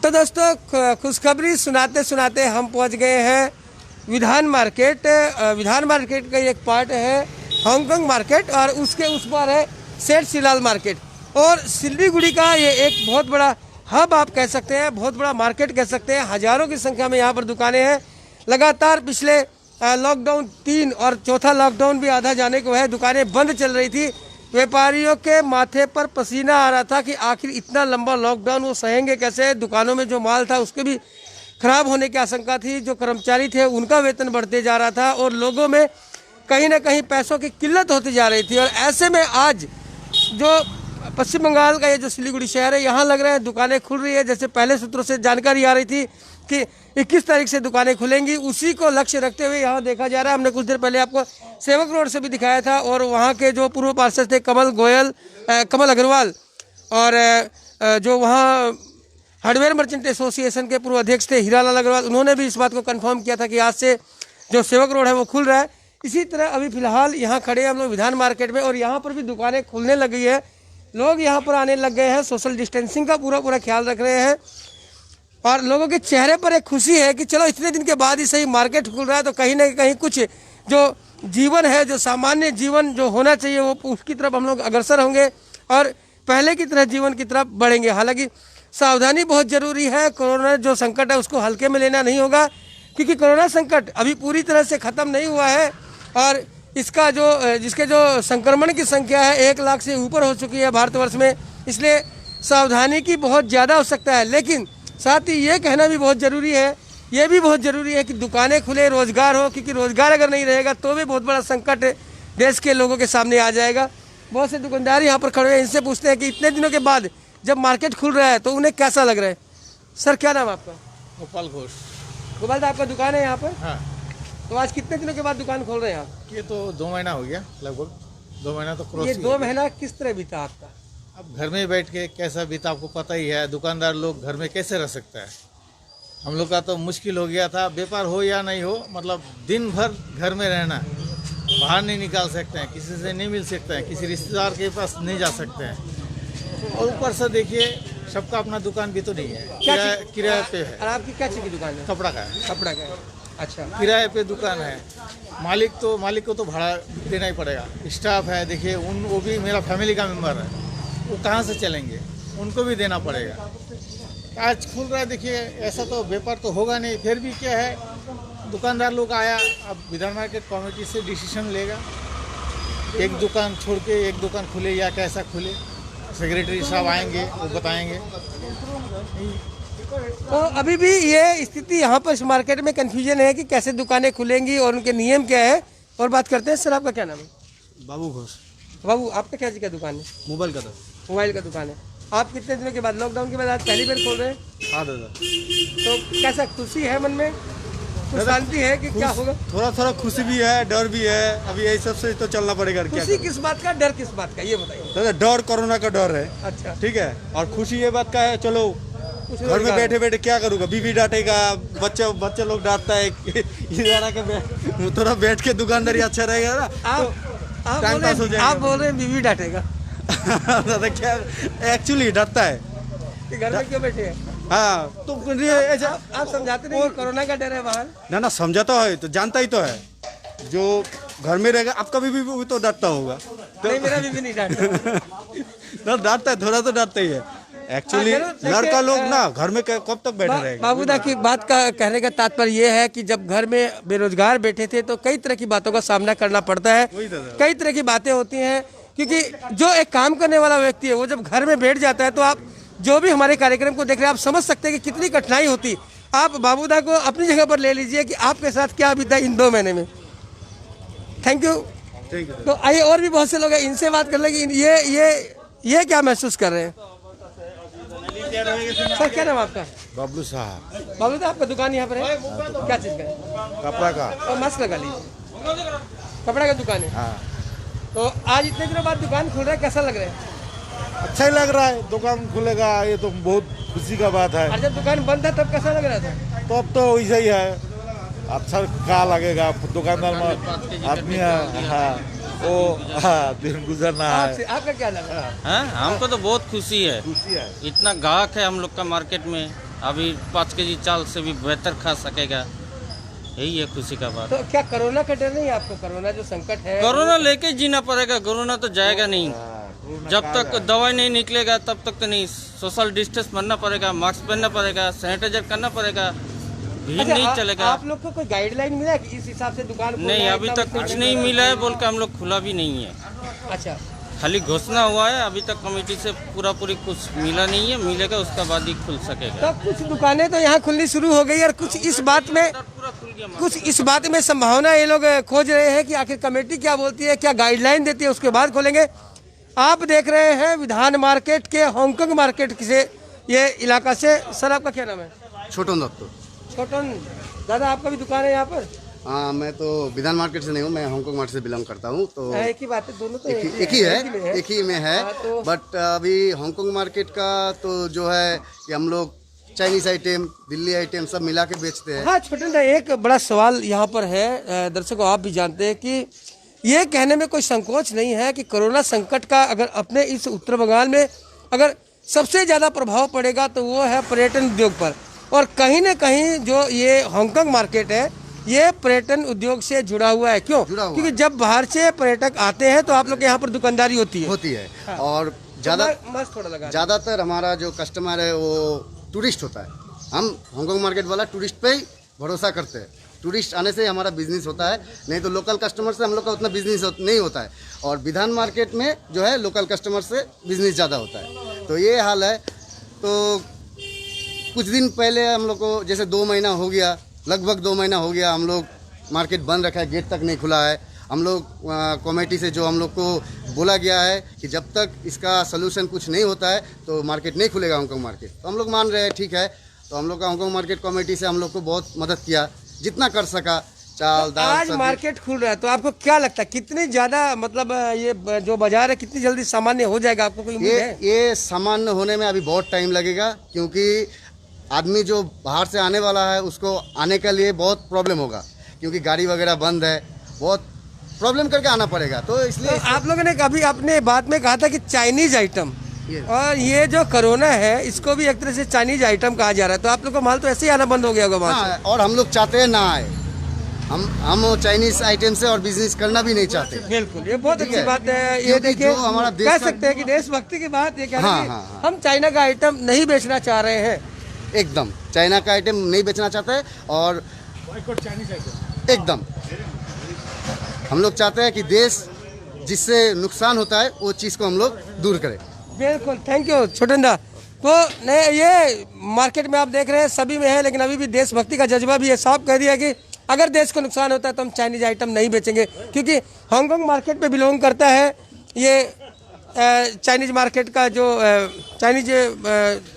तो दोस्तों खुशखबरी सुनाते सुनाते हम पहुंच गए हैं विधान मार्केट। विधान मार्केट का एक पार्ट है हांगकांग मार्केट और उसके उस पार है सेठ सिलाल मार्केट। और सिल्लीगुड़ी का ये एक बहुत बड़ा हब आप कह सकते हैं, बहुत बड़ा मार्केट कह सकते हैं। हज़ारों की संख्या में यहाँ पर दुकानें हैं। लगातार पिछले लॉकडाउन 3 और चौथा लॉकडाउन भी आधा जाने को है, दुकानें बंद चल रही थी। व्यापारियों के माथे पर पसीना आ रहा था कि आखिर इतना लंबा लॉकडाउन वो सहेंगे कैसे। दुकानों में जो माल था उसके भी खराब होने की आशंका थी। जो कर्मचारी थे उनका वेतन बढ़ते जा रहा था और लोगों में कहीं ना कहीं पैसों की किल्लत होती जा रही थी। और ऐसे में आज जो पश्चिम बंगाल का ये जो सिलीगुड़ी शहर है, यहाँ लग रहा है दुकानें खुल रही है। जैसे पहले सूत्रों से जानकारी आ रही थी कि 21 तारीख से दुकानें खुलेंगी, उसी को लक्ष्य रखते हुए यहाँ देखा जा रहा है। हमने कुछ देर पहले आपको सेवक रोड से भी दिखाया था और वहाँ के जो पूर्व पार्षद थे कमल अग्रवाल और जो वहाँ हार्डवेयर मर्चेंट एसोसिएशन के पूर्व अध्यक्ष थे हीरालाल अग्रवाल, उन्होंने भी इस बात को कंफर्म किया था कि आज से जो सेवक रोड है वो खुल रहा है। इसी तरह अभी फिलहाल यहाँ खड़े हैं हम लोग विधान मार्केट में और यहाँ पर भी दुकानें खुलने लग गई है। लोग यहाँ पर आने लग गए हैं, सोशल डिस्टेंसिंग का पूरा ख्याल रख रहे हैं और लोगों के चेहरे पर एक खुशी है कि चलो इतने दिन के बाद ही सही मार्केट खुल रहा है, तो कहीं ना कहीं कुछ जो जीवन है, जो सामान्य जीवन जो होना चाहिए वो उसकी तरफ हम लोग अग्रसर होंगे और पहले की तरह जीवन की तरफ बढ़ेंगे। हालांकि सावधानी बहुत ज़रूरी है। कोरोना जो संकट है उसको हल्के में लेना नहीं होगा, क्योंकि कोरोना संकट अभी पूरी तरह से ख़त्म नहीं हुआ है और इसका जिसके जो संक्रमण की संख्या है 1 लाख से ऊपर हो चुकी है भारतवर्ष में। इसलिए सावधानी की बहुत ज़्यादा आवश्यकता है। लेकिन साथ ही ये कहना भी बहुत ज़रूरी है, ये भी बहुत ज़रूरी है कि दुकानें खुले, रोज़गार हो, क्योंकि रोज़गार अगर नहीं रहेगा तो भी बहुत बड़ा संकट देश के लोगों के सामने आ जाएगा। बहुत से दुकानदार यहाँ पर खड़े हैं, इनसे पूछते हैं कि इतने दिनों के बाद जब मार्केट खुल रहा है तो उन्हें कैसा लग रहा है। सर क्या नाम आपका? गोपाल घोष। गोपाल साहब आपका दुकान है यहाँ पर? हाँ। तो आज कितने दिनों के बाद दुकान खोल रहे हैं आप? ये तो 2 महीना हो गया, लगभग 2 महीना तो क्रॉस। ये 2 महीना किस तरह बीता आपका? अब घर में बैठ के कैसा बीता आपको पता ही है। दुकानदार लोग घर में कैसे रह सकता है। हम लोग का तो मुश्किल हो गया था, व्यापार हो या नहीं हो, मतलब दिन भर घर में रहना, बाहर नहीं निकाल सकते हैं, किसी से नहीं मिल सकते हैं, किसी रिश्तेदार के पास नहीं जा सकते हैं। और ऊपर से देखिए सबका अपना दुकान भी तो नहीं है, किराए पे है। और आपकी क्या चीज़ की दुकान है? कपड़ा का है। कपड़ा का है, अच्छा। किराए पे दुकान है। मालिक को तो भाड़ा देना ही पड़ेगा। स्टाफ है, देखिए वो भी मेरा फैमिली का मेम्बर है, वो कहाँ से चलेंगे, उनको भी देना पड़ेगा। आज खुल रहा है, देखिए ऐसा तो व्यापार तो होगा नहीं। फिर भी क्या है, दुकानदार लोग आया, अब विधान मार्केट कमेटी से डिसीजन लेगा, एक दुकान छोड़ के एक दुकान खुले या कैसा खुले। सेक्रेटरी साहब आएंगे, वो बताएंगे। तो अभी भी ये स्थिति यहाँ पर इस मार्केट में कंफ्यूजन है कि कैसे दुकानें खुलेंगी और उनके नियम क्या है। और बात करते हैं। सर आपका क्या नाम है? बाबू घोष। बाबू आपका क्या चीज़ का दुकान है? मोबाइल का था। मोबाइल का दुकान है। आप कितने दिनों के बाद, लॉकडाउन के बाद आज पहली बार खोल रहे हैं? हाँ दादा। तो कैसा खुशी है मन में, कुछ शांति है कि क्या होगा? थोड़ा खुशी भी है, डर भी है। अभी यही सबसे तो चलना पड़ेगा। क्या खुशी किस बात का, डर किस बात का, ये बताइए। दादा डर कोरोना का डर है। अच्छा, ठीक है। और खुशी ये बात का है, चलो घर में बैठे बैठे क्या करूँगा, बीवी डांटेगा, बच्चे लोग डांटता है इधर आके थोड़ा बैठ के दुकानदारी अच्छा रहेगा ना। आप बोल रहे हैं बीवी डांटेगा? दादा क्या एक्चुअली डरता है कि घर में क्यों बैठे हैं? हाँ तो आप समझाते नहीं कि कोरोना का डर है बाहर? ना समझाता है तो जानता ही तो है। जो घर में रहेगा आपका भी तो डरता होगा। नहीं, मेरा बीवी नहीं डांटता। ना डरता है, थोड़ा तो डरता ही है। एक्चुअली लड़का लोग ना घर में कब तक बैठे रहेगा। बाबूदा की बात का कहने का तात्पर्य ये है कि जब घर में बेरोजगार बैठे थे तो कई तरह की बातों का सामना करना पड़ता है, कई तरह की बातें होती हैं। क्योंकि जो एक काम करने वाला व्यक्ति है वो जब घर में बैठ जाता है तो आप जो भी हमारे कार्यक्रम को देख रहे हैं आप समझ सकते हैं कि कितनी कठिनाई होती। आप बाबूदा को अपनी जगह पर ले लीजिए कि आपके साथ क्या बीता इन 2 महीने में। Thank you. तो आइए और भी बहुत से लोग हैं, इनसे बात कर लेंगे। ये क्या महसूस कर रहे हैं? सर क्या नाम आपका? बबलू साहब। बाबू साहब आपका दुकान यहाँ पर है, क्या चीज़ का है? कपड़ा का। और मास्क लगा लीजिए। कपड़ा का दुकान है। हाँ। तो आज इतने दिनों बाद दुकान खुल रहा है, कैसा लग रहा है? अच्छा ही लग रहा है, दुकान खुलेगा ये तो बहुत खुशी का बात है। और जब दुकान बंद था तब कैसा लग रहा था? तो अब तो वैसा ही है, अच्छा क्या लगेगा, दुकानदार में आदमी है। हाँ वो दिन गुजरना है। आपका क्या लग रहा है? हमको तो बहुत खुशी है। इतना ग्राहक है हम लोग का मार्केट में, अभी 5 केजी चाल से भी बेहतर खा सकेगा, यही है खुशी का बात। तो क्या कोरोना का डर नहीं है आपको? कोरोना जो संकट है, कोरोना लेके जीना पड़ेगा, कोरोना तो जाएगा नहीं। जब तक दवाई नहीं निकलेगा तब तक तो नहीं। सोशल डिस्टेंस बनना पड़ेगा, मास्क पहनना पड़ेगा, सैनिटाइजर करना पड़ेगा, भीड़ अच्छा, नहीं चलेगा। आप लोग को कोई गाइडलाइन मिला है कि इस हिसाब से दुकान खोलना नहीं, है, अभी इतना तक बजे कुछ तक नहीं खोलना मिला है बोल के हम लोग खुला भी नहीं है। अच्छा, खाली घोषणा हुआ है, अभी तक कमेटी से पूरी कुछ मिला नहीं है, मिलेगा उसका बाद ही खुल सकेगा। तो कुछ दुकानें तो यहाँ खुलनी शुरू हो गई और कुछ इस बात में संभावना ये लोग खोज रहे हैं कि आखिर कमेटी क्या बोलती है, क्या गाइडलाइन देती है, उसके बाद खोलेंगे। आप देख रहे हैं विधान मार्केट के हांगकांग मार्केट से ये इलाका से। सर आपका क्या नाम है? छोटन दत्तो। छोटन दादा, आपका भी दुकान है यहाँ पर? हाँ, मैं तो विधान मार्केट से नहीं हूँ, मैं हांगकांग मार्केट से बिलोंग करता हूँ। तो एक ही बात है, दोनों तो एक ही है, एक ही में है। हाँ, तो बट अभी हांगकांग मार्केट का तो जो है कि हम लोग चाइनीज आइटम, दिल्ली आइटम सब मिला के बेचते हैं। हाँ छोटन दा, एक बड़ा सवाल यहाँ पर है, दर्शकों आप भी जानते हैं कि ये कहने में कोई संकोच नहीं है कि कोरोना संकट का अगर अपने इस उत्तर बंगाल में अगर सबसे ज़्यादा प्रभाव पड़ेगा तो वो है पर्यटन उद्योग पर। और कहीं ना कहीं जो ये हांगकांग मार्केट है ये पर्यटन उद्योग से जुड़ा हुआ है। क्यों? क्योंकि जब बाहर से पर्यटक आते हैं तो आप लोग के यहाँ पर दुकानदारी होती है। हाँ। और ज़्यादातर हमारा जो कस्टमर है वो टूरिस्ट होता है। हम हांगकांग मार्केट वाला टूरिस्ट पे ही भरोसा करते हैं। टूरिस्ट आने से हमारा बिजनेस होता है, नहीं तो लोकल कस्टमर से हम लोग का उतना बिजनेस नहीं होता है। और विधान मार्केट में जो है लोकल कस्टमर से बिजनेस ज़्यादा होता है। तो ये हाल है। तो कुछ दिन पहले हम लोग को जैसे 2 महीना हो गया, लगभग 2 महीना हो गया, हम लोग मार्केट बंद रखा है, गेट तक नहीं खुला है। हम लोग कमेटी से जो हम लोग को बोला गया है कि जब तक इसका सलूशन कुछ नहीं होता है तो मार्केट नहीं खुलेगा हांगकांग मार्केट। तो हम लोग मान रहे हैं, ठीक है। तो हम लोग का हांगकांग मार्केट कमेटी से हम लोग को बहुत मदद किया, जितना कर सका। चाल दाल आज मार्केट खुल रहा है तो आपको क्या लगता है कितनी ज़्यादा मतलब ये जो बाजार है कितनी जल्दी सामान्य हो जाएगा? आपको कोई उम्मीद है? ये सामान्य होने में अभी बहुत टाइम लगेगा, क्योंकि आदमी जो बाहर से आने वाला है उसको आने के लिए बहुत प्रॉब्लम होगा, क्योंकि गाड़ी वगैरह बंद है, बहुत प्रॉब्लम करके आना पड़ेगा। तो इसलिए तो आप लोगों ने कभी अपने बात में कहा था कि चाइनीज आइटम, और ये जो कोरोना है इसको भी एक तरह से चाइनीज आइटम कहा जा रहा है। तो आप लोग का माल तो ऐसे ही आना बंद हो गया होगा वहाँ से। और हम लोग चाहते हैं ना आए, हम चाइनीज आइटम से और बिजनेस करना भी नहीं चाहते। बिल्कुल, ये बहुत अच्छी बात है। ये देखिए, हमारा देश कह सकते हैं कि देशभक्ति की बात ये कह रहे हैं हाँ। हम चाइना का आइटम नहीं बेचना चाह रहे हैं। एकदम चाइना का आइटम नहीं बेचना चाहते और एकदम हम लोग चाहते हैं कि देश जिससे नुकसान होता है वो चीज़ को हम लोग दूर करें। बिल्कुल, थैंक यू छोटन दा। तो नहीं, ये मार्केट में आप देख रहे हैं सभी में है, लेकिन अभी भी देशभक्ति का जज्बा भी है। साहब कह दिया कि अगर देश को नुकसान होता है तो हम चाइनीज आइटम नहीं बेचेंगे, क्योंकि हांगकांग मार्केट पे बिलोंग करता है ये चाइनीज मार्केट का जो चाइनीज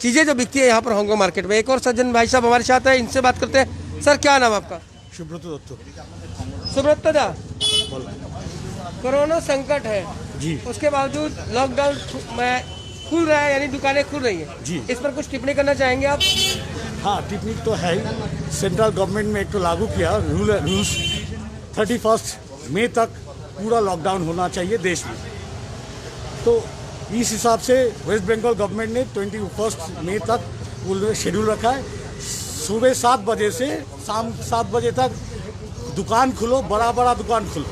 चीज़ें जो बिकती है यहाँ पर हांगकांग मार्केट में। एक और सज्जन भाई साहब हमारे साथ है, इनसे बात करते हैं। सर क्या नाम आपका? सुब्रत दत्तो। सुब्रत दा, कोरोना संकट है जी, उसके बावजूद लॉकडाउन खुल रहा है, यानी दुकानें खुल रही हैं जी। इस पर कुछ टिप्पणी करना चाहेंगे आप? हाँ, टिप्पणी तो है ही। सेंट्रल गवर्नमेंट में एक तो लागू किया रूल्स 31 मई तक पूरा लॉकडाउन होना चाहिए देश में। तो इस हिसाब से वेस्ट बंगाल गवर्नमेंट ने 21 मई तक शेड्यूल रखा है। सुबह 7 बजे से शाम 7 बजे तक दुकान खुलो, बड़ा बड़ा दुकान खुलो।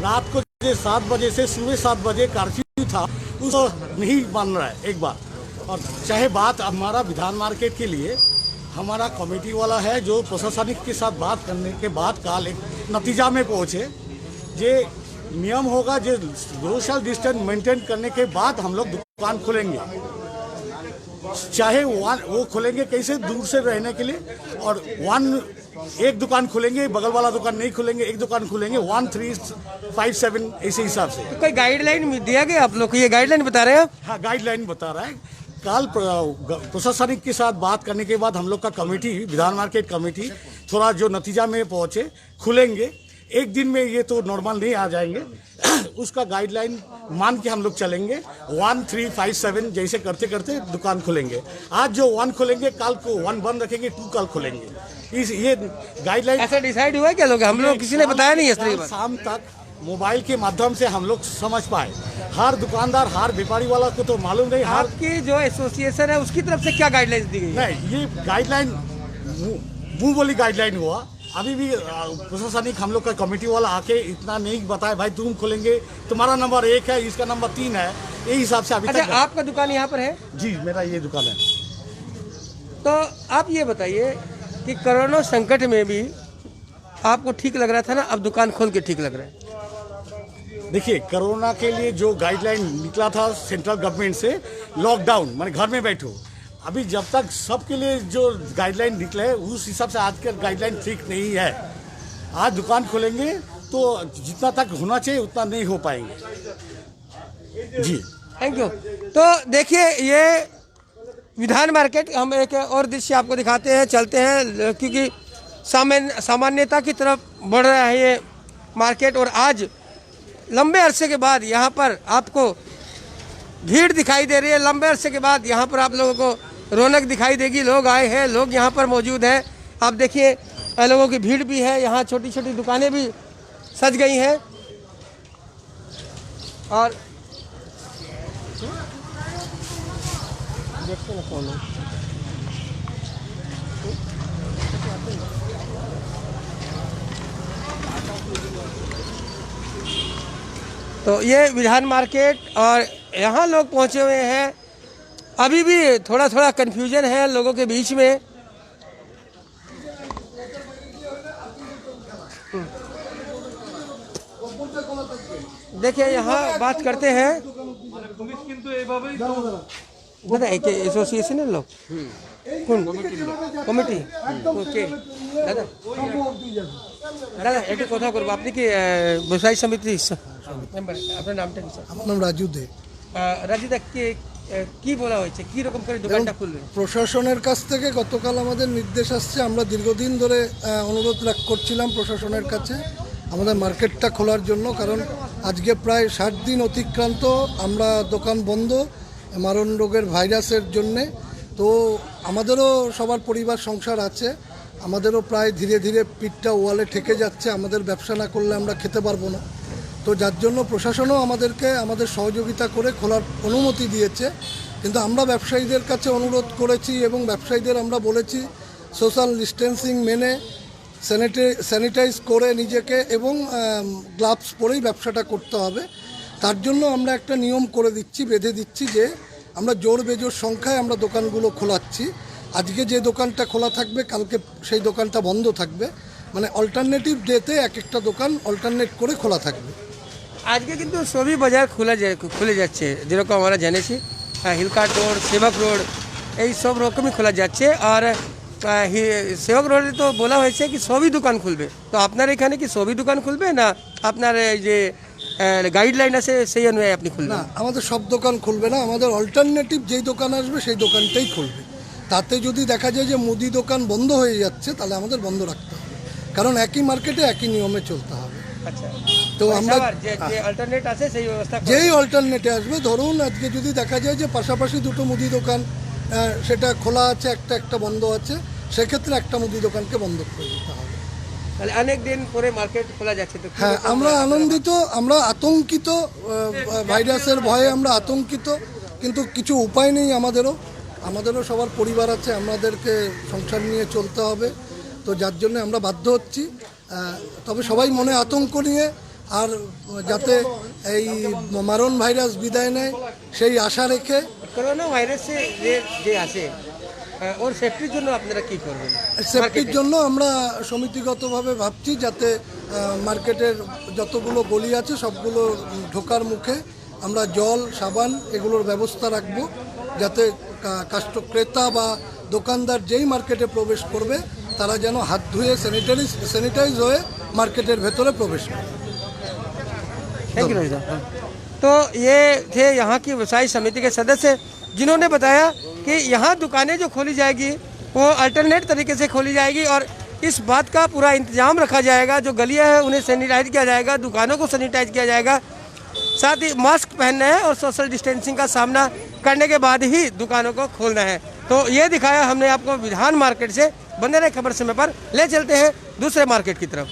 रात को 7 बजे से सुबह 7 बजे कर्फ्यू था, उसको नहीं मान रहा है एक बार। और चाहे बात हमारा विधान मार्केट के लिए हमारा कमेटी वाला है जो प्रशासनिक के साथ बात करने के बाद काल एक नतीजा में पहुँचे, जे नियम होगा जो सोशल डिस्टेंस मेंटेन करने के बाद हम लोग दुकान खोलेंगे। चाहे वो खोलेंगे कैसे, दूर से रहने के लिए। और एक दुकान खोलेंगे, बगल वाला दुकान नहीं खोलेंगे, एक दुकान खोलेंगे 1357 ऐसे हिसाब से। तो कोई गाइडलाइन दिया गया आप लोग को? ये गाइडलाइन बता रहे हैं? हाँ, गाइडलाइन बता रहा है। कल प्रशासनिक के साथ बात करने के बाद हम लोग का कमेटी, विधान मार्केट कमेटी, थोड़ा जो नतीजा में पहुंचे, खुलेंगे। एक दिन में ये तो नॉर्मल नहीं आ जाएंगे, उसका गाइडलाइन मान के हम लोग चलेंगे। 1357 जैसे करते करते दुकान खोलेंगे। आज जो 1 खोलेंगे, कल को 1 बंद रखेंगे, 2 कल खोलेंगे। ये गाइडलाइन ऐसा डिसाइड हुआ है क्या? लोग हम लोग किसी ने बताया नहीं है? शाम तक मोबाइल के माध्यम से हम लोग समझ पाए। हर दुकानदार, हर व्यापारी वाला को तो मालूम नहीं। हर आपकी जो एसोसिएशन है उसकी तरफ से क्या गाइडलाइंस दी गई है? नहीं, ये गाइडलाइन मुंह बोली गाइडलाइन हुआ। अभी भी प्रशासनिक हम लोग का कमेटी वाला आके इतना नहीं बताए भाई तुम खोलेंगे, तुम्हारा नंबर 1 है, इसका नंबर 3 है, यही हिसाब से अभी अच्छा, तक। आपका दुकान यहाँ पर है? जी, मेरा ये दुकान है। तो आप ये बताइए कि कोरोना संकट में भी आपको ठीक लग रहा था ना, अब दुकान खोल के ठीक लग रहा है? देखिए, कोरोना के लिए जो गाइडलाइन निकला था सेंट्रल गवर्नमेंट से, लॉकडाउन माने घर में बैठो, अभी जब तक सबके लिए जो गाइडलाइन निकले उस हिसाब से आज का गाइडलाइन ठीक नहीं है। आज दुकान खोलेंगे तो जितना तक होना चाहिए उतना नहीं हो पाएंगे। जी, थैंक यू। तो देखिए, ये विधान मार्केट, हम एक और दृश्य आपको दिखाते हैं, चलते हैं, क्योंकि सामान्यता की तरफ बढ़ रहा है ये मार्केट। और आज लंबे अरसे के बाद यहाँ पर आपको भीड़ दिखाई दे रही है। लंबे अरसे के बाद यहाँ पर आप लोगों को रौनक दिखाई देगी। लोग आए हैं, लोग यहाँ पर मौजूद हैं। आप देखिए, लोगों की भीड़ भी है। यहाँ छोटी छोटी दुकानें भी सज गई हैं। और देखते ना कौन है। तो ये विधान मार्केट, और यहाँ लोग पहुँचे हुए हैं। अभी भी थोड़ा थोड़ा कन्फ्यूजन है लोगों के बीच में। देखिए, यहाँ बात करते हैं। दादा, एक एसोसिएशन है लोग कमिटी ओके दादा দাদা একটু কথা করবো। আপনি কি ব্যবসায়ী সমিতির মেম্বার? আপনার নামটা কি স্যার? আমার নাম রাজু দে। রাজুদা, কি বলা হয়েছে, কি রকম করে দোকানটা খুলবে? প্রশাসনের কাছ থেকে গতকাল আমাদের নির্দেশ আসছে। আমরা দীর্ঘদিন ধরে অনুরোধ করছিলাম প্রশাসনের কাছে আমাদের মার্কেটটা খোলার জন্য, কারণ আজকে প্রায় 60 দিন অতিক্রান্ত আমরা দোকান বন্ধ মারণ রোগের ভাইরাসের জন্যে। তো আমাদেরও সবার পরিবার সংসার আছে, আমাদেরও প্রায় ধীরে ধীরে পিঠটা ওয়ালে ঠেকে যাচ্ছে। আমাদের ব্যবসা না করলে আমরা খেতে পারবো না। তো যার জন্য প্রশাসনও আমাদেরকে আমাদের সহযোগিতা করে খোলার অনুমতি দিয়েছে। কিন্তু আমরা ব্যবসায়ীদের কাছে অনুরোধ করেছি এবং ব্যবসায়ীদের আমরা বলেছি সোশ্যাল ডিস্টেন্সিং মেনে স্যানিটাইজ করে নিজেকে এবং গ্লাভস পরেই ব্যবসাটা করতে হবে। তার জন্য আমরা একটা নিয়ম করে দিচ্ছি, বেঁধে দিচ্ছি যে আমরা জোর বেজোর সংখ্যায় আমরা দোকানগুলো খোলাচ্ছি। আজকে যে দোকানটা খোলা থাকবে কালকে সেই দোকানটা বন্ধ থাকবে, মানে অল্টারনেটিভ ডেতে এক একটা দোকান অল্টারনেট করে খোলা থাকবে। আজকে কিন্তু সবই বাজার খুলে যাচ্ছে, যেরকম আমরা জেনেছি হিলকাট রোড, সেবক রোড, এই সব রকমই খোলা যাচ্ছে। আর সেবক রোডে তো বলা হয়েছে কি সবই দোকান খুলবে। তো আপনার এখানে কি সবই দোকান খুলবে, না আপনার এই যে গাইডলাইন আছে সেই অনুযায়ী আপনি খুলবেন? না, আমাদের সব দোকান খুলবে না, আমাদের অল্টারনেটিভ যেই দোকান আসবে সেই দোকানটাই খুলবে। তাতে যদি দেখা যায় যে মুদি দোকান বন্ধ হয়ে যাচ্ছে তাহলে আমাদের বন্ধ রাখতে হবে, কারণ একই মার্কেটে একই নিয়মে চলতে হবে। আচ্ছা, তো আমরা যে অল্টারনেট আছে সেই ব্যবস্থা যেই অল্টারনেটে আসবে, ধরুন আজকে যদি দেখা যায় যে পাশাপাশি দুটো মুদি দোকান সেটা খোলা আছে, একটা বন্ধ আছে, সেক্ষেত্রে একটা মুদি দোকানকে বন্ধ করে দিতে হবে। তাহলে অনেক দিন পরে মার্কেট খোলা যাচ্ছে। তো হ্যাঁ, আমরা আনন্দিত, আমরা আতঙ্কিত, ভাইরাসের ভয়ে আমরা আতঙ্কিত, কিন্তু কিছু উপায় নেই। আমাদেরও সবার পরিবার আছে, আমাদেরকে সংসার নিয়ে চলতে হবে। তো যার জন্য আমরা বাধ্য হচ্ছি। তবে সবাই মনে আতঙ্ক নিয়ে, আর যাতে এই মারণ ভাইরাস বিদায় নেয় সেই আশা রেখে। করোনা ভাইরাসে যে আছে ওর সেফটির জন্য আপনারা কি করবেন? সেফটির জন্য আমরা সমিতিগতভাবে ভাবছি যাতে মার্কেটের যতগুলো গলি আছে সবগুলো ঢোকার মুখে আমরা জল, সাবান এগুলোর ব্যবস্থা রাখব, যাতে ক্রেতা বা দোকানদার যেই মার্কেটে প্রবেশ করবে তারা যেন हाथ धुए सैनिटाइज हुए मार्केटर भीतर प्रवेश करें। थैंक यू साहब। तो ये थे यहाँ की व्यवसायी समिति के सदस्य, जिन्होंने बताया कि यहाँ दुकानें जो खोली जाएगी वो अल्टरनेट तरीके से खोली जाएगी और इस बात का पूरा इंतजाम रखा जाएगा। जो गलियाँ हैं उन्हें सैनिटाइज किया जाएगा, दुकानों को सैनिटाइज किया जाएगा, साथ ही मास्क पहनना है और सोशल डिस्टेंसिंग का सामना करने के बाद ही दुकानों को खोलना है। तो ये दिखाया हमने आपको विधान मार्केट से। बने रहे खबर समय पर, ले चलते हैं दूसरे मार्केट की तरफ।